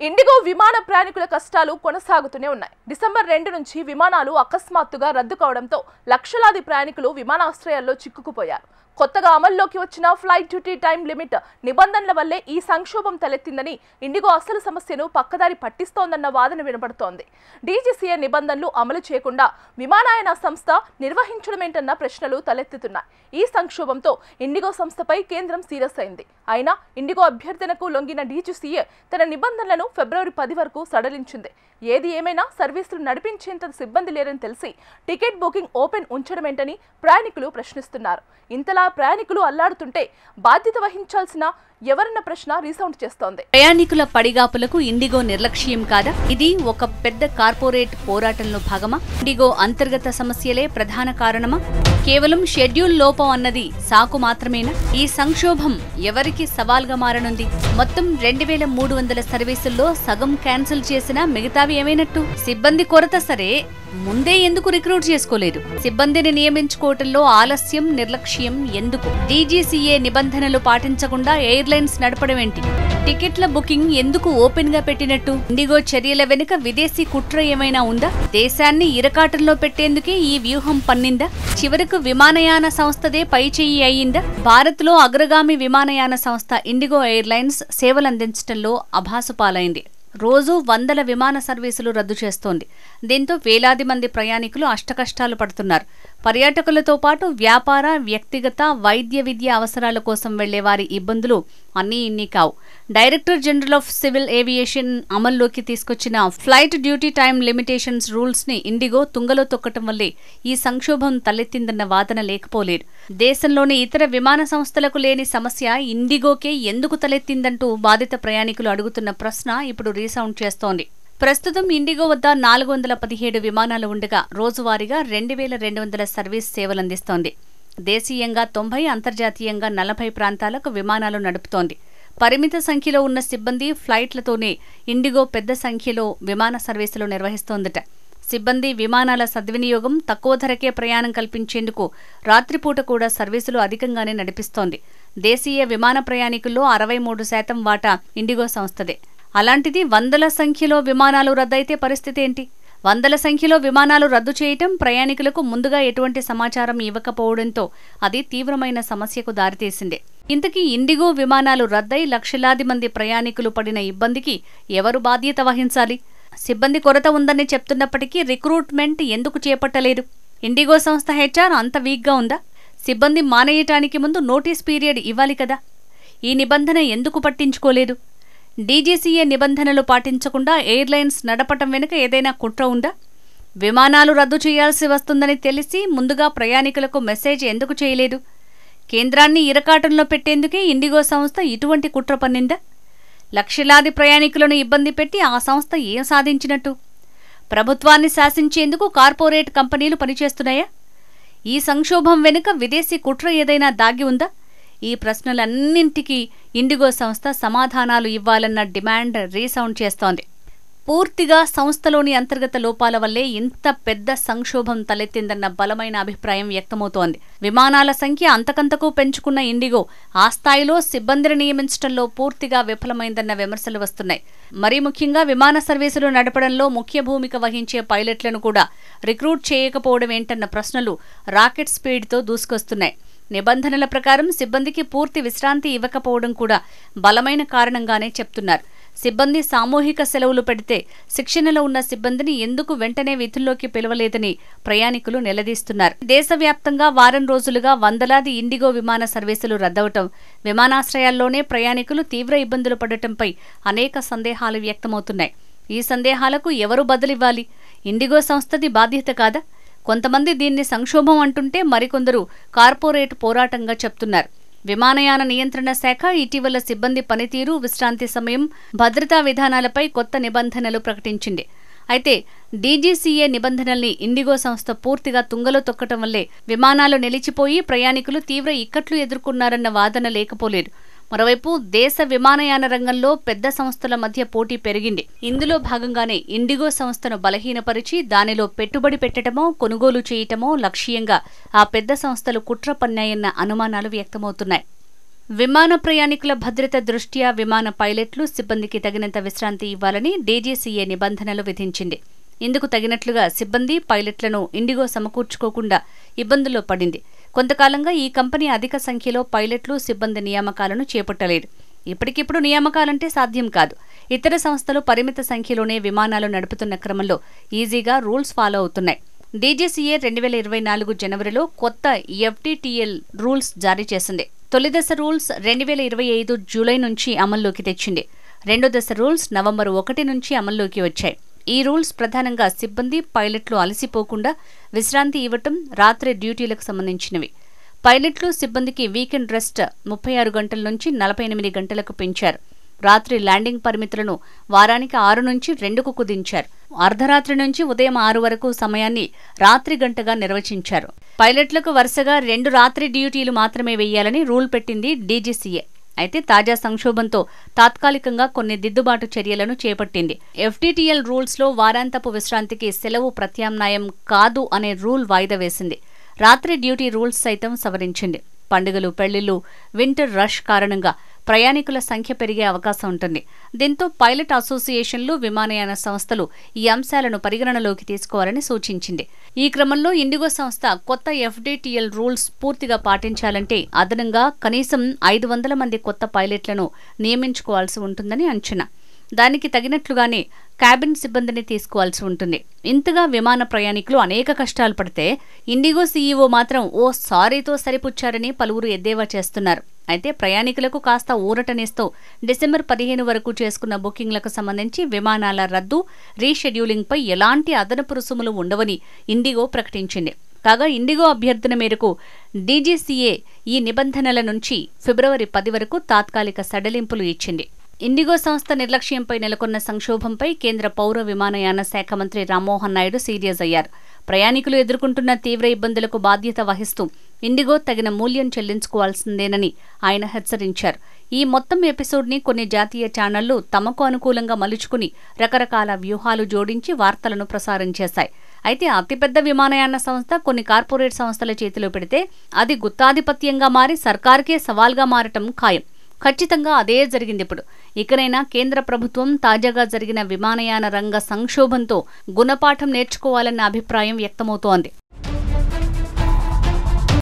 IndiGo విమాన ప్రయాణికుల కష్టాలు కొనసాగుతూనే ఉన్నాయి. డిసెంబర్ 2 నుంచి విమానాలు అకస్మాత్తుగా రద్దు కావడంతో లక్షలాది ప్రయాణికులు విమానాశ్రయాల్లో చిక్కుకుపోయారు. కొత్తగా అమల్లోకి వచ్చిన ఫ్లైట్ డ్యూటీ టైం లిమిట్ నిబంధనల వల్లే ఈ సంక్షోభం తలెత్తిందని ఇండిగో అసలు సమస్యను పక్కదారి పట్టిస్తోందన్న వాదన వినబడుతోంది. డీజీసీఏ నిబంధనలు అమలు చేయకుండా విమానయాన సంస్థ నిర్వహించడమేంటన్న ప్రశ్నలు తలెత్తుతున్నాయి. ఈ సంక్షోభంతో ఇండిగో సంస్థపై కేంద్రం సీరియస్ అయింది. అయినా ఇండిగో అభ్యర్థనకు లొంగిన డీజీసీఏ తన నిబంధనలను ఫిబ్రవరి 10 వరకు సడలించింది. ఏది ఏమైనా సర్వీసులు నడిపించేంత సిబ్బంది లేరని తెలిసి టికెట్ బుకింగ్ ఓపెన్ ఉంచడమేంటని ప్రయాణికులు ప్రశ్నిస్తున్నారు. ఇంతలా ప్రయాణికులు అల్లాడుతుంటే బాధ్యత వహించాల్సిన ఎవరన్న ప్రశ్న రీసౌండ్ చేస్తోంది. ప్రయాణికుల పడిగాపులకు ఇండిగో నిర్లక్ష్యం కాదా? ఇది ఒక పెద్ద కార్పొరేట్ పోరాటంలో భాగమా? ఇండిగో అంతర్గత సమస్యలే ప్రధాన కారణమా? కేవలం షెడ్యూల్ లోపం అన్నది సాకు మాత్రమేనా? ఈ సంక్షోభం ఎవరికి సవాల్గా మారనుంది? మొత్తం 2300 సర్వీసుల్లో సగం క్యాన్సిల్ చేసినా మిగతావి ఏమైనట్టు? సిబ్బంది కొరత సరే, ముందే ఎందుకు రిక్రూట్ చేసుకోలేదు? సిబ్బందిని నియమించుకోవటంలో ఆలస్యం, నిర్లక్ష్యం ఎందుకు? డీజీసీఏ నిబంధనలు పాటించకుండా ఎయిర్లైన్స్ నడపడం ఏంటి? టికెట్ల బుకింగ్ ఎందుకు ఓపెన్ గా పెట్టినట్టు? ఇండిగో చర్యల వెనుక విదేశీ కుట్ర ఏమైనా ఉందా? దేశాన్ని ఇరకాటంలో పెట్టేందుకే ఈ వ్యూహం పన్నిందా? చివరకు విమానయాన సంస్థదే పైచేయి అయ్యిందా? భారత్ లో అగ్రగామి విమానయాన సంస్థ ఇండిగో ఎయిర్లైన్స్ సేవలందించడంలో అభాసుపాలైంది. రోజు వందల విమాన సర్వీసులు రద్దు చేస్తోంది. దీంతో వేలాది మంది ప్రయాణికులు అష్టకష్టాలు పడుతున్నారు. పర్యాటకులతో పాటు వ్యాపార, వ్యక్తిగత, వైద్య విద్య అవసరాల కోసం వెళ్లే వారి ఇబ్బందులు అన్నీ ఇన్ని కావు. Director general of civil aviation అమల్లోకి తీసుకొచ్చిన flight duty time limitations rules ని ఇండిగో తుంగలో తొక్కటం వల్లే ఈ సంక్షోభం తలెత్తిందన్న వాదన లేకపోలేదు. దేశంలోని ఇతర విమాన సంస్థలకు లేని సమస్య ఇండిగోకే ఎందుకు తలెత్తిందంటూ బాధిత ప్రయాణికులు అడుగుతున్న ప్రశ్న ఇప్పుడు రీసౌండ్ చేస్తోంది. ప్రస్తుతం ఇండిగో వద్ద 417 విమానాలు ఉండగా రోజువారీగా 2200 సర్వీస్ సేవలందిస్తోంది. దేశీయంగా 90, అంతర్జాతీయంగా 40 ప్రాంతాలకు విమానాలు నడుపుతోంది. పరిమిత సంఖ్యలో ఉన్న సిబ్బంది, ఫ్లైట్లతోనే ఇండిగో పెద్ద సంఖ్యలో విమాన సర్వీసులు నిర్వహిస్తోందట. సిబ్బంది, విమానాల సద్వినియోగం, తక్కువ ధరకే ప్రయాణం కల్పించేందుకు రాత్రిపూట కూడా సర్వీసులు అధికంగానే నడిపిస్తోంది. దేశీయ విమాన ప్రయాణికుల్లో 63% వాటా ఇండిగో సంస్థదే. అలాంటిది వందల సంఖ్యలో విమానాలు రద్దయితే పరిస్థితి ఏంటి? వందల సంఖ్యలో విమానాలు రద్దు చేయటం, ప్రయాణికులకు ముందుగా ఎటువంటి సమాచారం ఇవ్వకపోవడంతో అది తీవ్రమైన సమస్యకు దారితీసింది. ఇంతకీ ఇండిగో విమానాలు రద్దయి లక్షలాది మంది ప్రయాణికులు పడిన ఇబ్బందికి ఎవరు బాధ్యత వహించాలి? సిబ్బంది కొరత ఉందని చెప్తున్నప్పటికీ రిక్రూట్మెంట్ ఎందుకు చేపట్టలేదు? ఇండిగో సంస్థ హెచ్ఆర్ అంత వీక్గా ఉందా? సిబ్బంది మానేయటానికి ముందు నోటీస్ పీరియడ్ ఇవ్వాలి కదా? ఈ నిబంధన ఎందుకు పట్టించుకోలేదు? డీజీసీఏ నిబంధనలు పాటించకుండా ఎయిర్లైన్స్ నడపటం వెనుక ఏదైనా కుట్ర ఉందా? విమానాలు రద్దు చేయాల్సి వస్తుందని తెలిసి ముందుగా ప్రయాణికులకు మెసేజ్ ఎందుకు చేయలేదు? కేంద్రాన్ని ఇరకాటంలో పెట్టేందుకే ఇండిగో సంస్థ ఇటువంటి కుట్ర పన్నిందా? లక్షలాది ప్రయాణికులను ఇబ్బంది పెట్టి ఆ సంస్థ ఏం సాధించినట్టు? ప్రభుత్వాన్ని శాసించేందుకు కార్పొరేట్ కంపెనీలు పనిచేస్తున్నాయా? ఈ సంక్షోభం వెనుక విదేశీ కుట్ర ఏదైనా దాగి ఉందా? ఈ ప్రశ్నలన్నింటికీ ఇండిగో సంస్థ సమాధానాలు ఇవ్వాలన్న డిమాండ్ రీసౌండ్ చేస్తోంది. పూర్తిగా సంస్థలోని అంతర్గత లోపాల వల్లే ఇంత పెద్ద సంక్షోభం తలెత్తిందన్న బలమైన అభిప్రాయం వ్యక్తమవుతోంది. విమానాల సంఖ్య అంతకంతకు పెంచుకున్న ఇండిగో ఆ స్థాయిలో సిబ్బందిని నియమించడంలో పూర్తిగా విఫలమైందన్న విమర్శలు వస్తున్నాయి. మరీ ముఖ్యంగా విమాన సర్వీసులు నడపడంలో ముఖ్య భూమిక వహించే పైలట్లను కూడా రిక్రూట్ చేయకపోవడం ఏంటన్న ప్రశ్నలు రాకెట్ స్పీడ్తో దూసుకొస్తున్నాయి. నిబంధనల ప్రకారం సిబ్బందికి పూర్తి విశ్రాంతి ఇవ్వకపోవడం కూడా బలమైన కారణంగానే చెప్తున్నారు. సిబ్బంది సామూహిక సెలవులు పెడితే శిక్షణలో ఉన్న సిబ్బందిని ఎందుకు వెంటనే విధుల్లోకి పిలవలేదని ప్రయాణికులు నిలదీస్తున్నారు. దేశవ్యాప్తంగా వారం రోజులుగా వందలాది ఇండిగో విమాన సర్వీసులు రద్దవటం, విమానాశ్రయాల్లోనే ప్రయాణికులు తీవ్ర ఇబ్బందులు పడటంపై అనేక సందేహాలు వ్యక్తమవుతున్నాయి. ఈ సందేహాలకు ఎవరు బదులివ్వాలి? ఇండిగో సంస్థది బాధ్యత కాదా? కొంతమంది దీన్ని సంక్షోభం అంటుంటే మరికొందరు కార్పొరేట్ పోరాటంగా చెప్తున్నారు. విమానయాన నియంత్రణ శాఖ ఇటీవల సిబ్బంది పనితీరు, విశ్రాంతి సమయం, భద్రతా విధానాలపై కొత్త నిబంధనలు ప్రకటించింది. అయితే డీజీసీఏ నిబంధనల్ని ఇండిగో సంస్థ పూర్తిగా తుంగలో తొక్కటం వల్లే విమానాలు నిలిచిపోయి ప్రయాణికులు తీవ్ర ఇక్కట్లు ఎదుర్కొన్నారన్న వాదన లేకపోలేదు. మరోవైపు దేశ విమానయాన రంగంలో పెద్ద సంస్థల మధ్య పోటీ పెరిగింది. ఇందులో భాగంగానే ఇండిగో సంస్థను బలహీనపరిచి దానిలో పెట్టుబడి పెట్టడమో, కొనుగోలు చేయటమో లక్ష్యంగా ఆ పెద్ద సంస్థలు కుట్ర పన్నాయన్న అనుమానాలు వ్యక్తమవుతున్నాయి. విమాన ప్రయాణికుల భద్రత దృష్ట్యా విమాన పైలట్లు సిబ్బందికి తగినంత విశ్రాంతి ఇవ్వాలని డీజీసీఏ నిబంధనలు విధించింది. ఇందుకు తగినట్లుగా సిబ్బంది పైలట్లను ఇండిగో సమకూర్చుకోకుండా ఇబ్బందుల్లో పడింది. కొంతకాలంగా ఈ కంపెనీ అధిక సంఖ్యలో పైలట్లు సిబ్బంది నియామకాలను చేపట్టలేదు. ఇప్పటికిప్పుడు నియామకాలంటే సాధ్యం కాదు. ఇతర సంస్థలు పరిమిత సంఖ్యలోనే విమానాలు నడుపుతున్న క్రమంలో ఈజీగా రూల్స్ ఫాలో అవుతున్నాయి. డీజీసీఏ 2024 జనవరిలో కొత్త ఎఫ్టీటీఎల్ రూల్స్ జారీ చేసింది. తొలిదశ రూల్స్ 2025 జూలై నుంచి అమల్లోకి తెచ్చింది. రెండో దశ రూల్స్ నవంబర్ 1 నుంచి అమల్లోకి వచ్చాయి. ఈ రూల్స్ ప్రధానంగా సిబ్బంది పైలట్లు అలసిపోకుండా విశ్రాంతి ఇవ్వటం, రాత్రి డ్యూటీలకు సంబంధించినవి. పైలట్లు సిబ్బందికి వీకెండ్ రెస్ట్ 36 గంటల నుంచి 48 గంటలకు పెంచారు. రాత్రి ల్యాండింగ్ పరిమితులను వారానికి 6 నుంచి 2కు కుదించారు. అర్ధరాత్రి నుంచి ఉదయం 6 వరకు సమయాన్ని రాత్రి గంటగా నిర్వచించారు. పైలట్లకు వరుసగా 2 రాత్రి డ్యూటీలు మాత్రమే వేయాలని రూల్ పెట్టింది డీజీసీఏ. అయితే తాజా సంక్షోభంతో తాత్కాలికంగా కొన్ని దిద్దుబాటు చర్యలను చేపట్టింది. ఎఫ్టీటీఎల్ రూల్స్లో వారాంతపు విశ్రాంతికి సెలవు ప్రత్యామ్నాయం కాదు అనే రూల్ వాయిదా వేసింది. రాత్రి డ్యూటీ రూల్స్ సైతం సవరించింది. పండుగలు, పెళ్లిళ్లు, వింటర్ రష్ కారణంగా ప్రయాణికుల సంఖ్య పెరిగే అవకాశం ఉంటుంది. దీంతో పైలట్ అసోసియేషన్లు, విమానయాన సంస్థలు ఈ అంశాలను పరిగణనలోకి తీసుకోవాలని సూచించింది. ఈ క్రమంలో ఇండిగో సంస్థ కొత్త ఎఫ్టీటీఎల్ రూల్స్ పూర్తిగా పాటించాలంటే అదనంగా కనీసం 500 మంది కొత్త పైలట్లను నియమించుకోవాల్సి ఉంటుందని అంచనా. దానికి తగినట్లుగానే క్యాబిన్ సిబ్బందిని తీసుకోవాల్సి ఉంటుంది. ఇంతగా విమాన ప్రయాణికులు అనేక కష్టాలు పడితే ఇండిగో సీఈఓ మాత్రం ఓ సారీతో సరిపుచ్చారని పలువురు ఎద్దేవా చేస్తున్నారు. అయితే ప్రయాణికులకు కాస్త ఊరటనిస్తూ డిసెంబర్ 15 వరకు చేసుకున్న బుకింగ్లకు సంబంధించి విమానాల రద్దు, రీషెడ్యూలింగ్పై ఎలాంటి అదనపు రుసుములు ఉండవని ఇండిగో ప్రకటించింది. కాగా ఇండిగో అభ్యర్థన మేరకు డీజీసీఏ ఈ నిబంధనల నుంచి ఫిబ్రవరి 10 వరకు తాత్కాలిక సడలింపులు ఇచ్చింది. ఇండిగో సంస్థ నిర్లక్ష్యంపై నెలకొన్న సంక్షోభంపై కేంద్ర పౌర విమానయాన శాఖ మంత్రి రామ్మోహన్ నాయుడు సీరియస్ అయ్యారు. ప్రయాణికులు ఎదుర్కొంటున్న తీవ్ర ఇబ్బందులకు బాధ్యత వహిస్తూ ఇండిగో తగిన మూల్యం చెల్లించుకోవాల్సిందేనని ఆయన హెచ్చరించారు. ఈ మొత్తం ఎపిసోడ్ని కొన్ని జాతీయ ఛానళ్లు తమకు అనుకూలంగా మలుచుకుని రకరకాల వ్యూహాలు జోడించి వార్తలను ప్రసారం చేశాయి. అయితే అతిపెద్ద విమానయాన సంస్థ కొన్ని కార్పొరేట్ సంస్థల చేతిలో పెడితే అది గుత్తాధిపత్యంగా మారి సర్కారుకే సవాల్గా మారటం ఖాయం. ఖచ్చితంగా అదే జరిగింది. ఇప్పుడు ఇకనైనా కేంద్ర ప్రభుత్వం తాజాగా జరిగిన విమానయాన రంగ సంక్షోభంతో గుణపాఠం నేర్చుకోవాలన్న అభిప్రాయం వ్యక్తమవుతోంది.